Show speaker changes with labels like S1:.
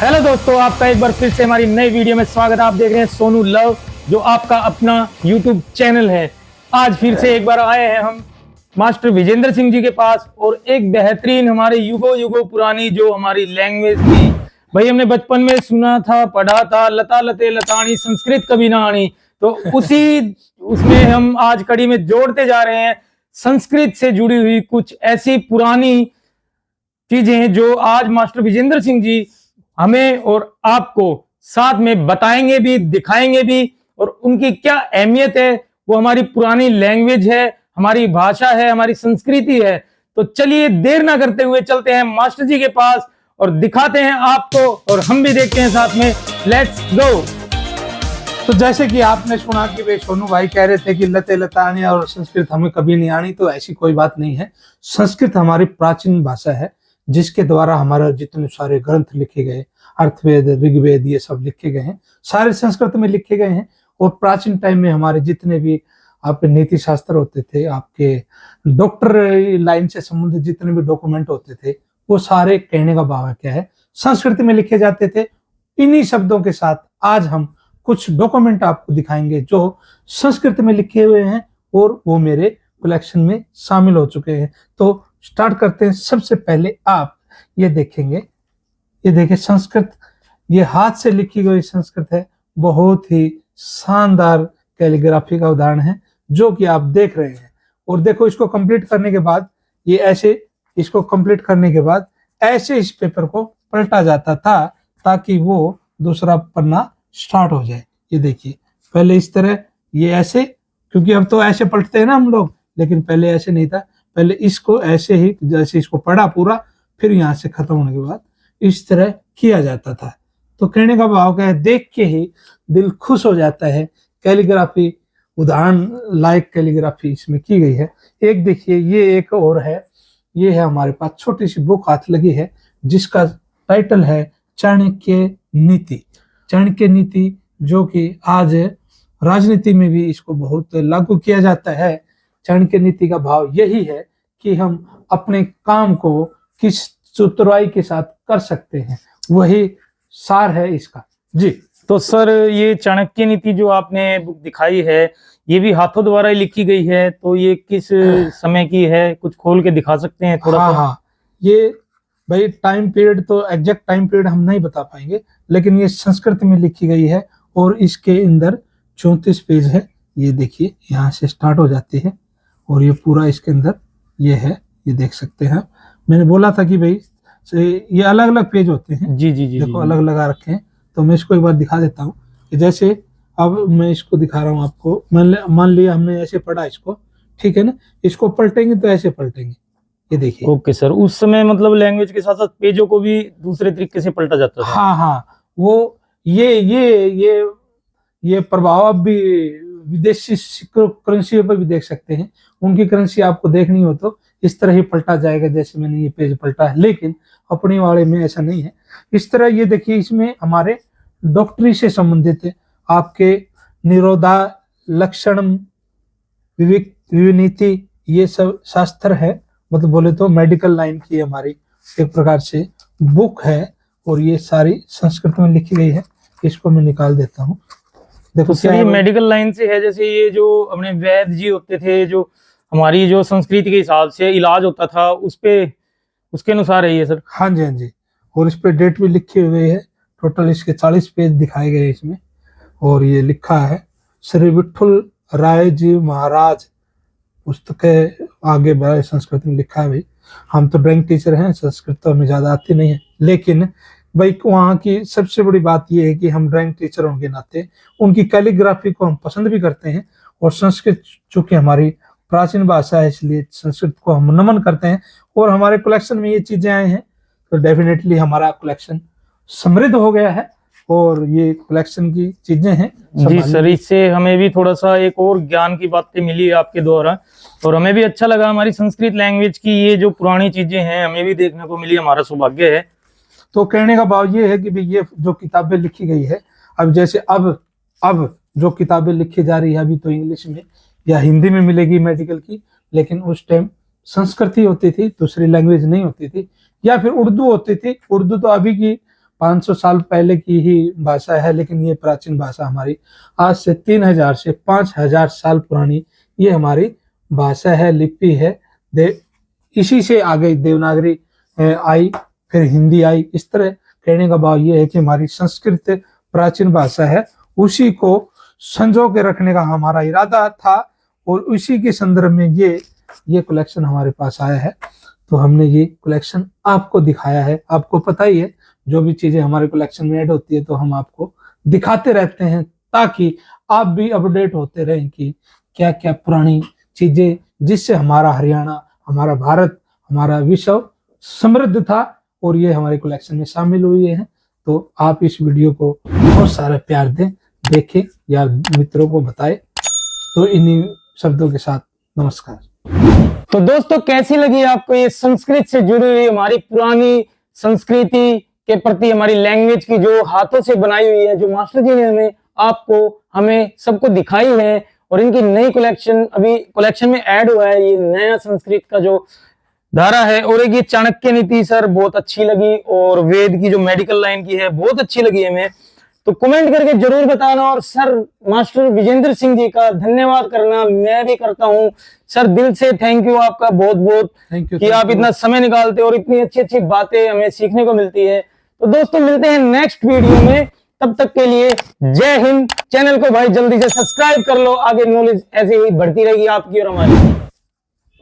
S1: Hello दोस्तों, आपका एक बार फिर से हमारी नई वीडियो में स्वागत है। आप देख रहे हैं सोनू लव, जो आपका अपना यूट्यूब चैनल है। आज फिर से एक बार आए हैं हम मास्टर विजेंद्र सिंह जी के पास, और एक बेहतरीन हमारे युगों युगों पुरानी जो हमारी लैंग्वेज थी, भाई हमने बचपन में सुना था, पढ़ा था, लता लते लतानी संस्कृत कभी ना आनी, तो उसमें हम आज कड़ी में जोड़ते जा रहे हैं संस्कृत से जुड़ी हुई कुछ ऐसी पुरानी चीजें जो आज मास्टर विजेंद्र सिंह जी हमें और आपको साथ में बताएंगे भी, दिखाएंगे भी, और उनकी क्या अहमियत है। वो हमारी पुरानी लैंग्वेज है, हमारी भाषा है, हमारी संस्कृति है। तो चलिए देर ना करते हुए चलते हैं मास्टर जी के पास और दिखाते हैं आपको, और हम भी देखते हैं साथ में। Let's go.
S2: तो जैसे कि आपने सुना कि वे सोनू भाई कह रहे थे कि लते लतानी और संस्कृत हमें कभी नहीं आनी, तो ऐसी कोई बात नहीं है। संस्कृत हमारी प्राचीन भाषा है, जिसके द्वारा हमारे जितने सारे ग्रंथ लिखे गए, अर्थवेद, ऋग्वेद, ये सब लिखे गए हैं, सारे संस्कृत में लिखे गए हैं। और प्राचीन टाइम में हमारे जितने भी आपके नीति शास्त्र होते थे, आपके डॉक्टर लाइन से संबंधित जितने भी डॉक्यूमेंट होते थे, वो सारे, कहने का भाव क्या है, संस्कृत में लिखे जाते थे। इन्हीं शब्दों के साथ आज हम कुछ डॉक्यूमेंट आपको दिखाएंगे जो संस्कृत में लिखे हुए हैं, और वो मेरे कलेक्शन में शामिल हो चुके हैं। तो स्टार्ट करते हैं। सबसे पहले आप ये देखेंगे, ये देखिए संस्कृत, ये हाथ से लिखी गई संस्कृत है। बहुत ही शानदार कैलीग्राफी का उदाहरण है जो कि आप देख रहे हैं। और देखो, इसको कंप्लीट करने के बाद ये ऐसे, इसको कंप्लीट करने के बाद ऐसे इस पेपर को पलटा जाता था ताकि वो दूसरा पन्ना स्टार्ट हो जाए। ये देखिए, पहले इस तरह, ये ऐसे, क्योंकि अब तो ऐसे पलटते हैं ना हम लोग, लेकिन पहले ऐसे नहीं था। पहले इसको ऐसे ही, जैसे इसको पढ़ा पूरा, फिर यहाँ से खत्म होने के बाद इस तरह किया जाता था। तो कहने का भाव क्या है, देख के ही दिल खुश हो जाता है। कैलीग्राफी, उदाहरण लायक कैलीग्राफी इसमें की गई है। एक देखिए, ये एक और है, ये है हमारे पास छोटी सी बुक हाथ लगी है, जिसका टाइटल है चाणक्य नीति। चाणक्य नीति, जो कि आज राजनीति में भी इसको बहुत लागू किया जाता है। चाणक्य नीति का भाव यही है कि हम अपने काम को किस चतुराई के साथ कर सकते हैं, वही सार है इसका जी।
S1: तो सर, ये चाणक्य नीति जो आपने बुक दिखाई है, ये भी हाथों द्वारा ही लिखी गई है, तो ये किस समय की है, कुछ खोल के दिखा सकते हैं थोड़ा सा?
S2: हाँ, ये भाई टाइम पीरियड तो एग्जैक्ट टाइम पीरियड हम नहीं बता पाएंगे, लेकिन ये संस्कृत में लिखी गई है और इसके अंदर 34 पेज है। ये देखिए, यहाँ से स्टार्ट हो जाती है और ये पूरा इसके अंदर ये है, ये देख सकते हैं। मैंने बोला था कि भाई ये अलग अलग पेज होते हैं।
S1: जी जी जी,
S2: देखो, अलग लगा रखे हैं। तो मैं इसको एक बार दिखा देता हूँ कि जैसे अब मैं इसको दिखा रहा हूँ आपको। मान लिया हमने ऐसे पढ़ा इसको, ठीक है ना, इसको पलटेंगे तो ऐसे पलटेंगे, ये देखिए।
S1: ओके सर, उस समय मतलब लैंग्वेज के साथ साथ पेजों को भी दूसरे तरीके से पलटा जाता था?
S2: हाँ हाँ, वो ये प्रभाव अब भी विदेशी करेंसी पर भी देख सकते हैं। उनकी करेंसी आपको देखनी हो तो इस तरह ही पलटा जाएगा जैसे मैंने ये पेज पलटा है, लेकिन अपनी वाले में ऐसा नहीं है। इस तरह ये देखिए, इसमें हमारे डॉक्टरी से संबंधित आपके निरोधा लक्षण विविनीति, ये सब शास्त्र है, मतलब बोले तो मेडिकल लाइन की हमारी एक प्रकार से बुक है, और ये सारी संस्कृत में लिखी गई है। इसको मैं निकाल देता हूँ। देखो,
S1: तो सर, ये मेडिकल लाइन से है, जैसे ये जो अपने वैद्य जी होते थे, जो हमारी जो संस्कृति के हिसाब से इलाज होता था, उस पे, उसके अनुसार है ये सर?
S2: हाँ जी, हाँ जी। और इस पे डेट भी लिखी हुई है। टोटल इसके 40 पेज दिखाए गए इसमें, और ये लिखा है श्री विठुल राय जी महाराज पुस्तक है। आगे बढ़े, संस्कृत में लिखा है। भाई हम तो ड्राइंग टीचर हैं, संस्कृत तो हमें ज्यादा आती नहीं है, लेकिन भाई वहाँ की सबसे बड़ी बात यह है कि हम ड्राइंग टीचर होने के नाते उनकी कैलीग्राफी को हम पसंद भी करते हैं। और संस्कृत चूंकि हमारी प्राचीन भाषा है, इसलिए संस्कृत को हम नमन करते हैं। और हमारे कलेक्शन में ये चीजें आई हैं, तो डेफिनेटली हमारा कलेक्शन समृद्ध हो गया है, और ये कलेक्शन की चीजें हैं
S1: जी सर। इससे हमें भी थोड़ा सा एक और ज्ञान की बातें मिली आपके द्वारा, और हमें भी अच्छा लगा। हमारी संस्कृत लैंग्वेज की ये जो पुरानी चीजें हैं हमें भी देखने को मिली, हमारा सौभाग्य है।
S2: तो कहने का भाव ये है कि भाई ये जो किताबें लिखी गई है, अब जैसे अब जो किताबें लिखी जा रही है, अभी तो इंग्लिश में या हिंदी में मिलेगी मेडिकल की, लेकिन उस टाइम संस्कृत ही होती थी, दूसरी लैंग्वेज नहीं होती थी, या फिर उर्दू होती थी। उर्दू तो अभी की 500 साल पहले की ही भाषा है, लेकिन ये प्राचीन भाषा हमारी आज से 3000 से 5000 साल पुरानी ये हमारी भाषा है, लिपि है। इसी से आगे देवनागरी आई, फिर हिंदी आई। इस तरह कहने का भाव ये है कि हमारी संस्कृत प्राचीन भाषा है, उसी को संजो के रखने का हमारा इरादा था और उसी के संदर्भ में ये कलेक्शन हमारे पास आया है। तो हमने ये कलेक्शन आपको दिखाया है। आपको पता ही है जो भी चीजें हमारे कलेक्शन में ऐड होती है तो हम आपको दिखाते रहते हैं, ताकि आप भी अपडेट होते रहें कि क्या क्या पुरानी चीजें जिससे हमारा हरियाणा, हमारा भारत, हमारा विश्व समृद्ध था और ये हमारे कलेक्शन में शामिल हुई है। तो आप इस वीडियो को बहुत सारा प्यार दें, देखें या मित्रों को बताएं। तो इन्हीं शब्दों के साथ नमस्कार।
S1: तो दोस्तों, कैसी लगी आपको ये संस्कृत से जुड़ी हुई हमारी पुरानी संस्कृति के प्रति हमारी लैंग्वेज की जो हाथों से बनाई हुई है, जो मास्टर जी ने हमें सबको दिखाई है, और इनकी नई कलेक्शन अभी कलेक्शन में ऐड हुआ है, ये नया संस्कृत का जो धारा है। और एक ये चाणक्य नीति सर बहुत अच्छी लगी, और वेद की जो मेडिकल लाइन की है बहुत अच्छी लगी हमें। तो कमेंट करके जरूर बताना, और सर मास्टर विजेंद्र सिंह जी का धन्यवाद करना मैं भी करता हूं। सर दिल से थैंक यू आपका, बहुत बहुत कि आप इतना समय निकालते और इतनी अच्छी अच्छी बातें हमें सीखने को मिलती है। तो दोस्तों, मिलते हैं नेक्स्ट वीडियो में, तब तक के लिए जय हिंद। चैनल को भाई जल्दी से सब्सक्राइब कर लो, आगे नॉलेज ऐसे ही बढ़ती रहेगी आपकी और हमारी।